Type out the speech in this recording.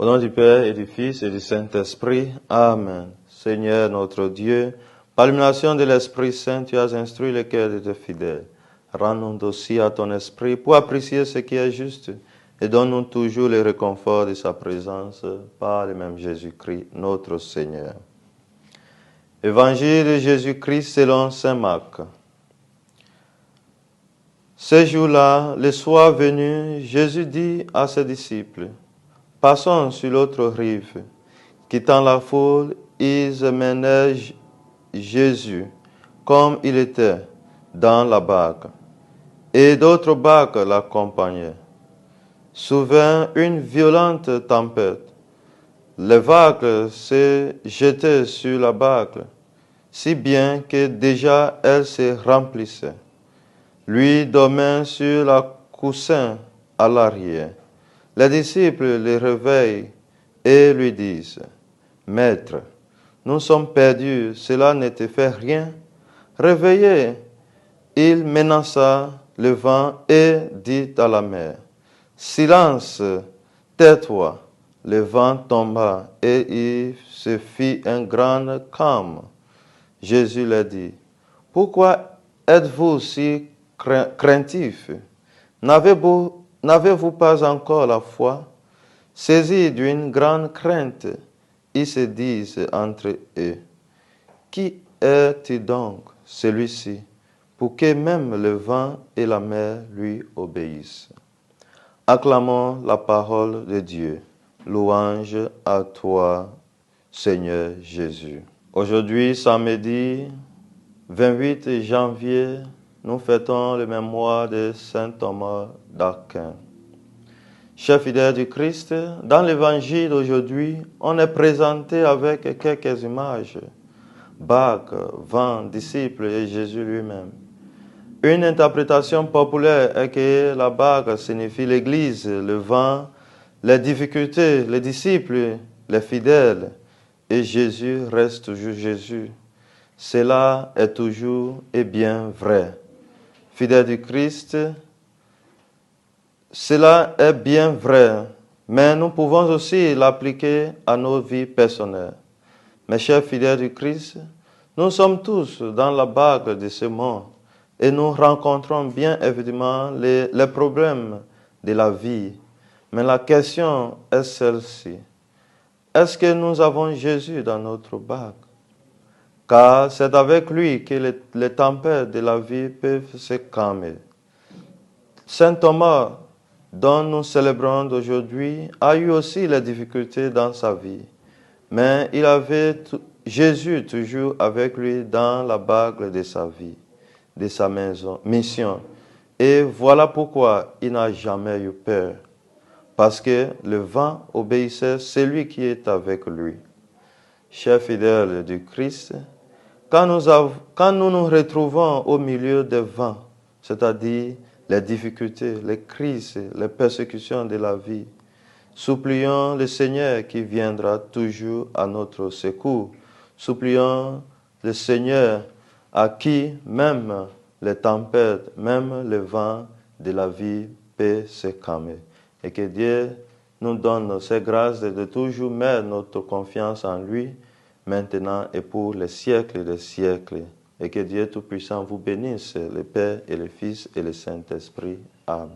Au nom du Père et du Fils et du Saint-Esprit. Amen. Seigneur notre Dieu, par l'illumination de l'Esprit Saint, tu as instruit le cœur de tes fidèles. Rends-nous aussi à ton esprit pour apprécier ce qui est juste et donne-nous toujours le réconfort de sa présence par le même Jésus-Christ, notre Seigneur. Évangile de Jésus-Christ selon saint Marc. Ce jour-là, le soir venu, Jésus dit à ses disciples, « Passons sur l'autre rive. » Quittant la foule, ils menèrent Jésus, comme il était, dans la barque, et d'autres barques l'accompagnaient. Souvent, une violente tempête. Les vagues se jetaient sur la barque, si bien que déjà elle se remplissait. Lui dormait sur la coussin à l'arrière. Les disciples le réveillent et lui disent, « Maître, nous sommes perdus, cela ne te fait rien. » Réveillé, il menaça le vent et dit à la mer, « Silence, tais-toi. » Le vent tomba et il se fit un grand calme. Jésus leur dit, « Pourquoi êtes-vous si craintifs? N'avez-vous pas encore la foi? » Saisis d'une grande crainte, ils se disent entre eux, « Qui est-il donc, celui-ci, pour que même le vent et la mer lui obéissent? » Acclamons la parole de Dieu. Louange à toi, Seigneur Jésus. Aujourd'hui, samedi 28 janvier, nous fêtons le mémoire de saint Thomas d'Aquin. Chers fidèles du Christ, dans l'évangile d'aujourd'hui, on est présenté avec quelques images. Barque, vent, disciples et Jésus lui-même. Une interprétation populaire est que la barque signifie l'Église, le vent, les difficultés, les disciples, les fidèles, et Jésus reste toujours Jésus. Cela est toujours et bien vrai. Fidèles du Christ, cela est bien vrai, mais nous pouvons aussi l'appliquer à nos vies personnelles. Mes chers fidèles du Christ, nous sommes tous dans la barque de ce monde et nous rencontrons bien évidemment les problèmes de la vie. Mais la question est celle-ci. Est-ce que nous avons Jésus dans notre barque? Car c'est avec lui que les tempêtes de la vie peuvent se calmer. Saint Thomas, dont nous célébrons aujourd'hui, a eu aussi les difficultés dans sa vie. Mais il avait Jésus toujours avec lui dans la barque de sa vie, de sa mission. Et voilà pourquoi il n'a jamais eu peur. Parce que le vent obéissait celui qui est avec lui. Chers fidèles du Christ, quand nous nous retrouvons au milieu des vents, c'est-à-dire les difficultés, les crises, les persécutions de la vie, supplions le Seigneur qui viendra toujours à notre secours. Supplions le Seigneur à qui même les tempêtes, même le vent de la vie peut se calmer. Et que Dieu nous donne ces grâces de toujours mettre notre confiance en lui, maintenant et pour les siècles des siècles. Et que Dieu Tout-Puissant vous bénisse, le Père et le Fils et le Saint-Esprit. Amen.